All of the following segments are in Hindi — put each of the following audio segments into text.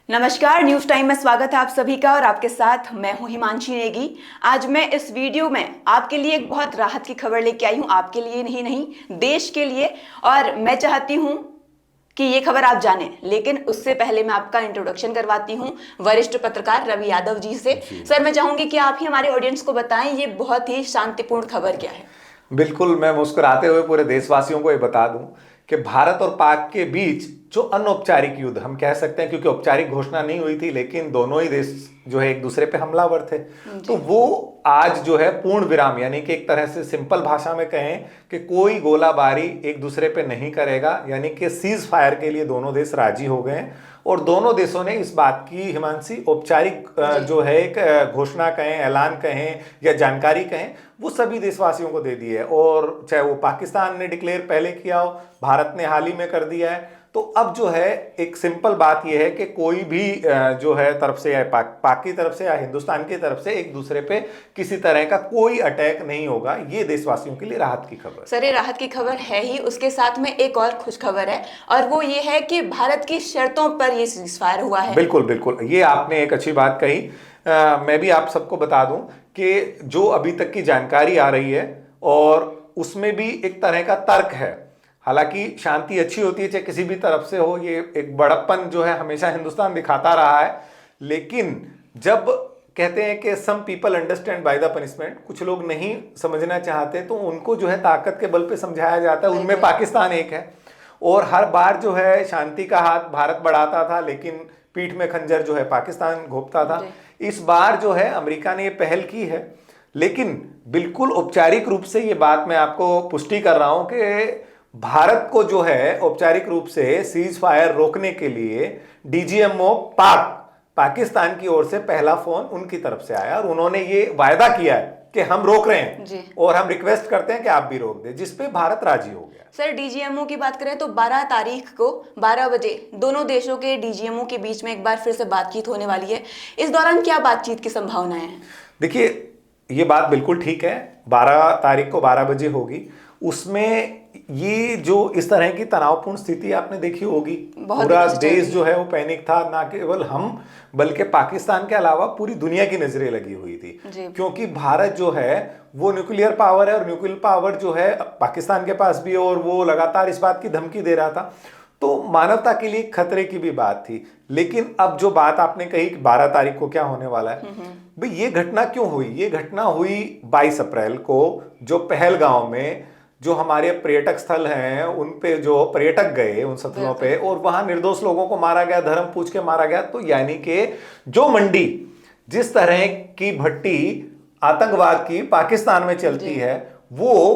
नमस्कार, न्यूज टाइम में स्वागत है आप सभी का और आपके साथ मैं हूं हिमांशी नेगी। आज मैं इस वीडियो में आपके लिए एक बहुत राहत की खबर लेके आई हूं, आपके लिए नहीं देश के लिए। और मैं चाहती हूं कि ये खबर आप जानें, लेकिन उससे पहले मैं आपका इंट्रोडक्शन करवाती हूं वरिष्ठ पत्रकार रवि यादव जी से। सर, मैं चाहूंगी कि आप ही हमारे ऑडियंस को बताएं ये बहुत ही शांतिपूर्ण खबर क्या है। बिल्कुल, मैं मुस्कुराते हुए पूरे देशवासियों को ये बता दूं कि भारत और पाक के बीच जो अनौपचारिक युद्ध हम कह सकते हैं, क्योंकि औपचारिक घोषणा नहीं हुई थी, लेकिन दोनों ही देश जो है एक दूसरे पे हमलावर थे। तो वो आज जो है पूर्ण विराम, यानी कि एक तरह से सिंपल भाषा में कहें कि कोई गोलाबारी एक दूसरे पे नहीं करेगा, यानी कि सीज फायर के लिए दोनों देश राजी हो गए हैं। और दोनों देशों ने इस बात की हिमांशी औपचारिक जो है एक घोषणा कहें, ऐलान कहें या जानकारी कहें, वो सभी देशवासियों को दे दी है। और चाहे वो पाकिस्तान ने डिक्लेयर पहले किया हो, भारत ने हाल ही में कर दिया है। तो अब जो है एक सिंपल बात यह है कि कोई भी जो है तरफ से या पाक की तरफ से या हिंदुस्तान की तरफ से एक दूसरे पे किसी तरह का कोई अटैक नहीं होगा। ये देशवासियों के लिए राहत की खबर। सर, ये राहत की खबर है ही, उसके साथ में एक और खुश खबर है, और वो ये है कि भारत की शर्तों पर ये सीजफायर हुआ है। बिल्कुल बिल्कुल, ये आपने एक अच्छी बात कही। मैं भी आप सबको बता दूं कि जो अभी तक की जानकारी आ रही है और उसमें भी एक तरह का तर्क है। हालांकि शांति अच्छी होती है चाहे किसी भी तरफ से हो, ये एक बड़प्पन जो है हमेशा हिंदुस्तान दिखाता रहा है। लेकिन जब कहते हैं कि some people understand by the punishment, कुछ लोग नहीं समझना चाहते तो उनको जो है ताकत के बल पे समझाया जाता है। उनमें पाकिस्तान एक है। और हर बार जो है शांति का हाथ भारत बढ़ाता था, लेकिन पीठ में खंजर जो है पाकिस्तान घोंपता था। इस बार जो है अमेरिका ने ये पहल की है, लेकिन बिल्कुल औपचारिक रूप से ये बात मैं आपको पुष्टि कर रहा हूं कि भारत को जो है औपचारिक रूप से सीज फायर रोकने के लिए डीजीएमओ पाकिस्तान की ओर से पहला फोन उनकी तरफ से आया और उन्होंने ये वायदा किया है कि हम रोक रहे हैं और हम रिक्वेस्ट करते हैं कि आप भी रोक दें, जिसपे भारत राजी हो गया। सर, डीजीएमओ की बात करें तो 12 तारीख को 12 बजे दोनों देशों के डीजीएमओ के बीच में एक बार फिर से बातचीत होने वाली है। इस दौरान क्या बातचीत की संभावनाएं हैं? देखिए, ये बात बिल्कुल ठीक है, 12 तारीख को 12 बजे होगी। उसमें ये जो इस तरह की तनावपूर्ण स्थिति आपने देखी होगी, पूरा देश जो है वो पैनिक था, ना केवल हम बल्कि पाकिस्तान के अलावा पूरी दुनिया की नजरें लगी हुई थी। क्योंकि भारत जो है वो न्यूक्लियर पावर है और न्यूक्लियर पावर जो है पाकिस्तान के पास भी है और वो लगातार इस बात की धमकी दे रहा था। तो मानवता के लिए खतरे की भी बात थी। लेकिन अब जो बात आपने कही कि 12 तारीख को क्या होने वाला है, भाई ये घटना क्यों हुई? ये घटना हुई 22 अप्रैल को, जो पहलगांव में जो हमारे पर्यटक स्थल हैं उन पे जो पर्यटक गए उन स्थलों पे और वहां निर्दोष लोगों को मारा गया, धर्म पूछ के मारा गया। तो यानी कि जो मंडी, जिस तरह की भट्टी आतंकवाद की पाकिस्तान में चलती है, वो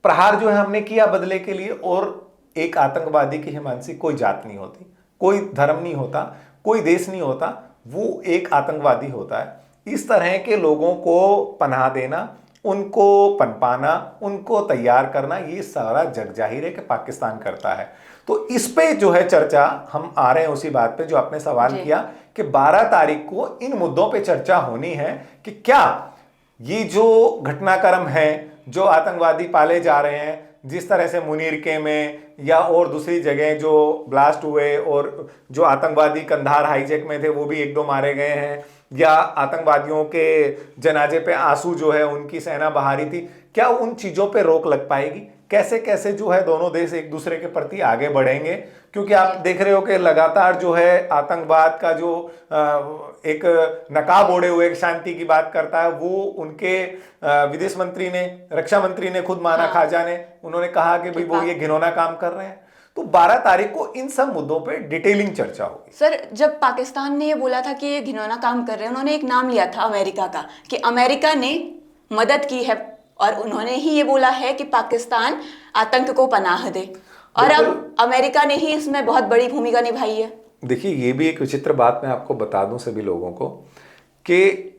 प्रहार जो है हमने किया बदले के लिए। और एक आतंकवादी की हिमांशी कोई जात नहीं होती, कोई धर्म नहीं होता, कोई देश नहीं होता, वो एक आतंकवादी होता है। इस तरह के लोगों को पनाह देना, उनको पनपाना, उनको तैयार करना, ये सारा जग जाहिर है कि पाकिस्तान करता है। तो इस पे जो है चर्चा हम आ रहे हैं उसी बात पे जो आपने सवाल किया कि 12 तारीख को इन मुद्दों पे चर्चा होनी है कि क्या ये जो घटनाक्रम है, जो आतंकवादी पाले जा रहे हैं, जिस तरह से मुनीरके में या और दूसरी जगह जो ब्लास्ट हुए और जो आतंकवादी कंधार हाईजैक में थे वो भी 1-2 मारे गए हैं, या आतंकवादियों के जनाजे पे आंसू जो है उनकी सेना बहारी थी, क्या उन चीजों पे रोक लग पाएगी? कैसे कैसे जो है दोनों देश एक दूसरे के प्रति आगे बढ़ेंगे? क्योंकि आप देख रहे हो कि लगातार जो है आतंकवाद का जो एक नकाब ओढ़े हुए शांति की बात करता है, वो उनके विदेश मंत्री ने, रक्षा मंत्री ने खुद माना, खाजा ने, उन्होंने कहा कि भाई वो ये घिनौना काम कर रहे हैं। तो 12 तारीख को इन सब मुद्दों पे डिटेलिंग चर्चा होगी। सर, जब पाकिस्तान ने ये बोला था कि ये घिनौना काम कर रहे हैं, उन्होंने एक नाम लिया था अमेरिका का, कि अमेरिका ने मदद की है और उन्होंने ही ये बोला है कि पाकिस्तान आतंक को पनाह दे, और अब अमेरिका ने ही इसमें बहुत बड़ी भूमिका निभाई है। देखिए, ये भी एक विचित्र बात मैं आपको बता दूं सभी लोगों को कि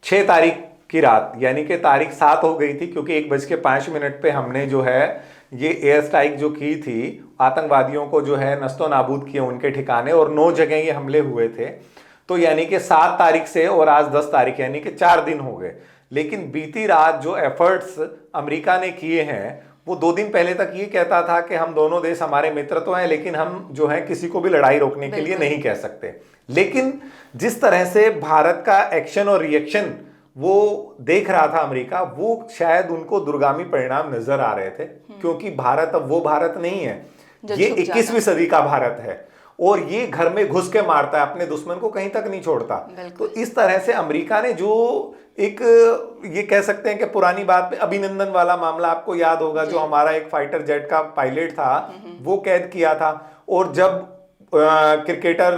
6 तारीख की रात, यानी कि तारीख 7 हो गई थी, क्योंकि 1:05 पे हमने जो है ये एयर स्ट्राइक जो की थी, आतंकवादियों को जो है नस्तो नाबूद किए उनके ठिकाने, और 9 जगह ये हमले हुए थे। तो यानी कि 7 तारीख से और आज 10 तारीख, यानी कि 4 दिन हो गए। लेकिन बीती रात जो एफर्ट्स अमेरिका ने किए हैं वो 2 दिन पहले तक ये कहता था कि हम दोनों देश हमारे मित्र तो हैं, लेकिन हम जो है किसी को भी लड़ाई रोकने के लिए नहीं कह सकते। लेकिन जिस तरह से भारत का एक्शन और रिएक्शन वो देख रहा था अमेरिका, वो शायद उनको दूरगामी परिणाम नजर आ रहे थे, क्योंकि भारत अब वो भारत नहीं है, ये 21वीं सदी का भारत है और ये घर में घुस के मारता है, अपने दुश्मन को कहीं तक नहीं छोड़ता। तो इस तरह से अमेरिका ने जो एक, ये कह सकते हैं कि पुरानी बात पे अभिनंदन वाला मामला आपको याद होगा, जो हमारा एक फाइटर जेट का पायलट था वो कैद किया था, और जब क्रिकेटर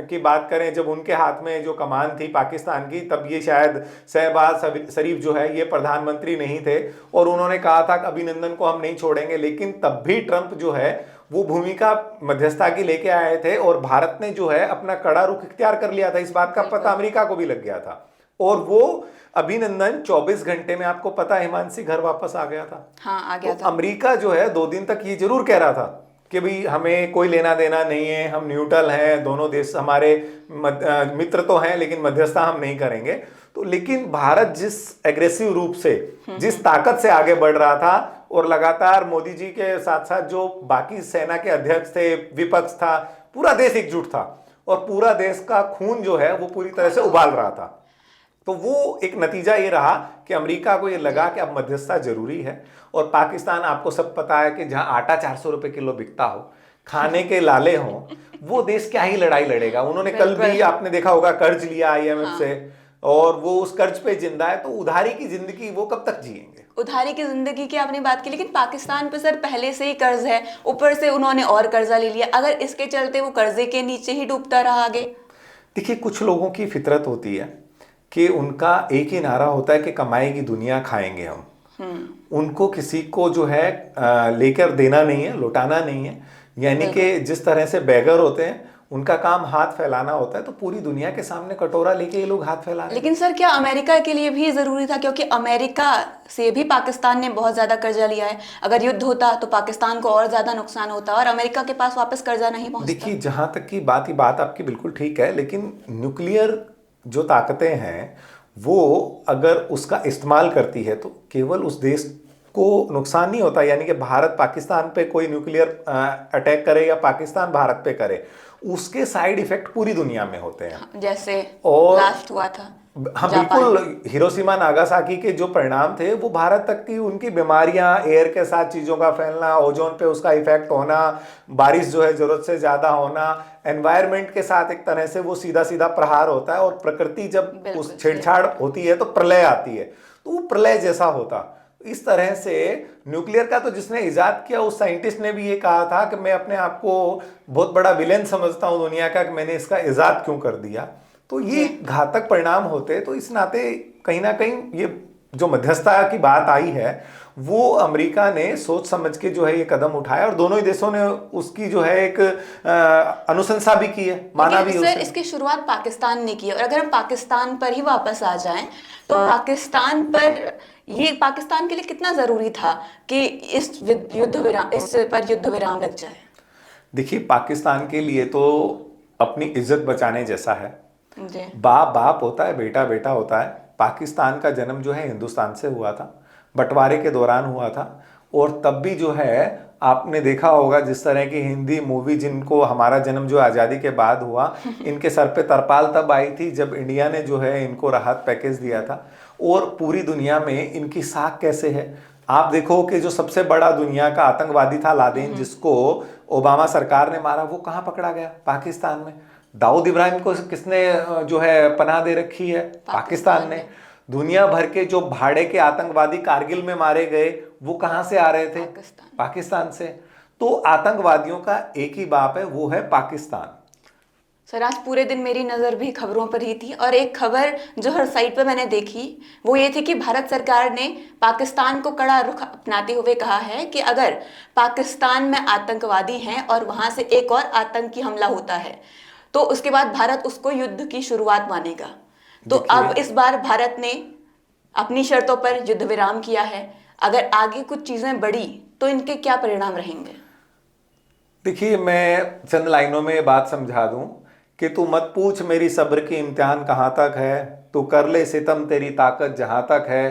की बात करें, जब उनके हाथ में जो कमान थी पाकिस्तान की, तब ये शायद शहबाज शरीफ जो है ये प्रधानमंत्री नहीं थे, और उन्होंने कहा था कि अभिनंदन को हम नहीं छोड़ेंगे। लेकिन तब भी ट्रंप जो है वो भूमिका मध्यस्थता की लेके आए थे, और भारत ने जो है अपना कड़ा रुख इख्तियार कर लिया था। इस बात का पता अमेरिका को भी लग गया था, और वो अभिनंदन 24 घंटे में, आपको पता है हिमांशी, घर वापस आ गया था। हाँ, आ गया तो था। अमेरिका जो है 2 दिन तक ये जरूर कह रहा था कि भाई हमें कोई लेना देना नहीं है, हम न्यूट्रल हैं, दोनों देश हमारे मित्र तो हैं, लेकिन मध्यस्थता हम नहीं करेंगे। तो लेकिन भारत जिस एग्रेसिव रूप से, जिस ताकत से आगे बढ़ रहा था, और लगातार मोदी जी के साथ साथ जो बाकी सेना के अध्यक्ष थे, विपक्ष था, पूरा देश एकजुट था, और पूरा देश का खून जो है वो पूरी तरह से उबाल रहा था। तो वो एक नतीजा ये रहा कि अमेरिका को ये लगा कि अब मध्यस्थता जरूरी है। और पाकिस्तान, आपको सब पता है कि जहां आटा 400 रुपए किलो बिकता हो, खाने के लाले हों, वो देश क्या ही लड़ाई लड़ेगा। उन्होंने कल भी आपने देखा होगा कर्ज लिया IMF से, और वो उस कर्ज पे जिंदा है। तो उधारी की जिंदगी वो कब तक जिएंगे? उधारी की जिंदगी की आपने बात की, लेकिन पाकिस्तान पे सर पहले से ही कर्ज है, ऊपर से उन्होंने और कर्जा ले लिया। अगर इसके चलते वो कर्जे के नीचे ही डूबता रहा आगे। देखिए, कुछ लोगों की फितरत होती है कि उनका एक ही नारा होता है कि कमाएगी दुनिया, खाएंगे हम। उनको किसी को जो है लेकर देना नहीं है, लौटाना नहीं है। यानी कि जिस तरह से बेगर होते हैं, उनका काम हाथ फैलाना होता है, तो पूरी दुनिया के सामने कटोरा लेके ये लोग हाथ फैला रहे हैं। लेकिन सर, क्या अमेरिका के लिए भी जरूरी था? क्योंकि अमेरिका से भी पाकिस्तान ने बहुत ज्यादा कर्जा लिया है। अगर युद्ध होता तो पाकिस्तान को और ज्यादा नुकसान होता, और अमेरिका के पास वापस कर्जा नहीं पहुंचता। देखिए, जहां तक की बात आपकी बिल्कुल ठीक है, लेकिन न्यूक्लियर जो ताकतें हैं वो अगर उसका इस्तेमाल करती है तो केवल उस देश को नुकसान नहीं होता। यानी कि भारत पाकिस्तान पे कोई न्यूक्लियर अटैक करे या पाकिस्तान भारत पे करे, उसके साइड इफेक्ट पूरी दुनिया में होते हैं। जैसे और लास्ट हुआ था, हाँ बिल्कुल, हिरोशिमा नागासाकी के जो परिणाम थे वो भारत तक की उनकी बीमारियां, एयर के साथ चीजों का फैलना, ओजोन पे उसका इफेक्ट होना, बारिश जो है जरूरत से ज्यादा होना, एनवायरनमेंट के साथ एक तरह से वो सीधा सीधा प्रहार होता है। और प्रकृति जब उस छेड़छाड़ होती है तो प्रलय आती है, तो वो प्रलय जैसा होता। इस तरह से न्यूक्लियर का तो जिसने इजाद किया उस साइंटिस्ट ने भी ये कहा था कि मैं अपने आप को बहुत बड़ा विलेन समझता हूं दुनिया का, कि मैंने इसका इजाद क्यों कर दिया। तो ये घातक परिणाम होते। तो इस नाते कहीं ना कहीं ये जो मध्यस्थता की बात आई है वो अमेरिका ने सोच समझ के जो है ये कदम उठाया, और दोनों ही देशों ने उसकी जो है एक अनुशंसा भी की है, माना भी। सर, इसकी शुरुआत पाकिस्तान ने की है, और अगर हम पाकिस्तान पर ही वापस आ जाएं तो पाकिस्तान पर ये पाकिस्तान के लिए कितना जरूरी था कि इस युद्ध विराम लग जाए? देखिए, पाकिस्तान के लिए तो अपनी इज्जत बचाने जैसा है। जी। बाप बाप होता है, बेटा बेटा होता है। पाकिस्तान का जन्म जो है हिंदुस्तान से हुआ था, बंटवारे के दौरान हुआ था। और तब भी जो है आपने देखा होगा जिस तरह की हिंदी मूवी, जिनको हमारा जन्म जो आज़ादी के बाद हुआ, इनके सर पे तरपाल तब आई थी जब इंडिया ने जो है इनको राहत पैकेज दिया था। और पूरी दुनिया में इनकी साख कैसे है, आप देखो कि जो सबसे बड़ा दुनिया का आतंकवादी था लादेन, जिसको ओबामा सरकार ने मारा, वो कहाँ पकड़ा गया? पाकिस्तान में। दाऊद इब्राहिम को किसने जो है पनाह दे रखी है? पाकिस्तान ने। दुनिया भर के जो भाड़े के आतंकवादी कारगिल में मारे गए वो कहां से आ रहे थे? पाकिस्तान से। तो आतंकवादियों का एक ही बाप है, वो है पाकिस्तान। सर, आज पूरे दिन मेरी नज़र भी खबरों पर ही थी, और एक खबर जो हर साइट पर मैंने देखी वो ये थी कि भारत सरकार ने पाकिस्तान को कड़ा रुख अपनाते हुए कहा है कि अगर पाकिस्तान में आतंकवादी हैं और वहां से एक और आतंकी हमला होता है तो उसके बाद भारत उसको युद्ध की शुरुआत मानेगा। तो अब इस बार भारत ने अपनी शर्तों पर युद्ध विराम किया है। अगर आगे कुछ चीजें बढ़ी तो इनके क्या परिणाम रहेंगे? देखिए, मैं चंद लाइनों में बात समझा दूं कि तू मत पूछ मेरी सब्र की इम्तिहान कहाँ तक है, तू कर ले सितम तेरी ताकत जहाँ तक है।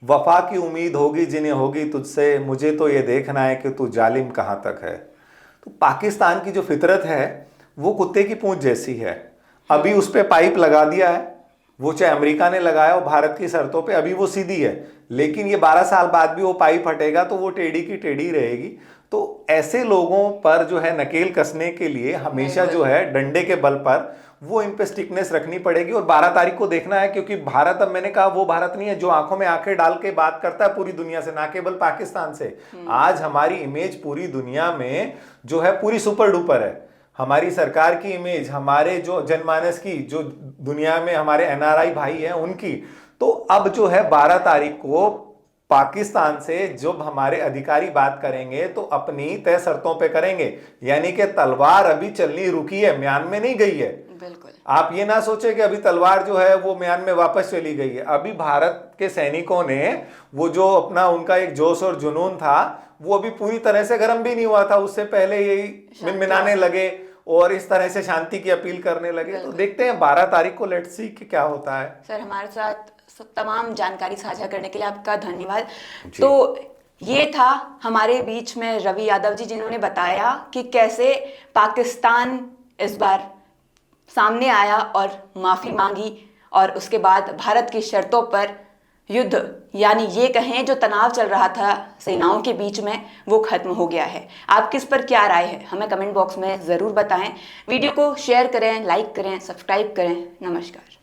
वफा की उम्मीद होगी जिन्हें होगी तुझसे, मुझे तो ये देखना है कि तू जालिम कहाँ तक है। तो पाकिस्तान की जो फितरत है वो कुत्ते की पूंछ जैसी है। अभी उस पे पाइप लगा दिया है, वो चाहे अमेरिका ने लगाया हो भारत की शर्तों पे, अभी वो सीधी है, लेकिन ये 12 साल बाद भी वो पाइप हटेगा तो वो टेढ़ी की टेढ़ी रहेगी। तो ऐसे लोगों पर जो है नकेल कसने के लिए हमेशा जो है डंडे के बल पर वो इन पे स्टिकनेस रखनी पड़ेगी। और 12 तारीख को देखना है, क्योंकि भारत, अब मैंने कहा, वो भारत नहीं है जो आंखों में आंखें डाल के बात करता है पूरी दुनिया से, ना केवल पाकिस्तान से। आज हमारी इमेज पूरी दुनिया में जो है पूरी सुपर डुपर है। हमारी सरकार की इमेज, हमारे जो जनमानस की, जो दुनिया में हमारे एनआरआई भाई हैं उनकी। तो अब जो है 12 तारीख को पाकिस्तान से जब हमारे अधिकारी बात करेंगे तो अपनी तय शर्तों पे करेंगे, यानी कि तलवार अभी चलनी रुकी है, म्यान में नहीं गई है। बिल्कुल। आप ये ना सोचे कि अभी तलवार जो है वो म्यान में वापस चली गई है। अभी भारत के सैनिकों ने वो जो अपना उनका एक जोश और जुनून था वो अभी पूरी तरह से गर्म भी नहीं हुआ था, उससे पहले यही मिनमिनाने लगे और इस तरह से शांति की अपील करने लगे। तो देखते हैं 12 तारीख को, लेट्स सी कि क्या होता है। सर, हमारे साथ तमाम जानकारी साझा करने के लिए आपका धन्यवाद। तो ये था हमारे बीच में रवि यादव जी, जिन्होंने बताया कि कैसे पाकिस्तान इस बार सामने आया और माफी मांगी और उसके बाद भारत की शर्तों पर युद्ध, यानी ये कहें जो तनाव चल रहा था सेनाओं के बीच में, वो खत्म हो गया है। आपकी इस पर क्या राय है, हमें कमेंट बॉक्स में ज़रूर बताएं। वीडियो को शेयर करें, लाइक करें, सब्सक्राइब करें। नमस्कार।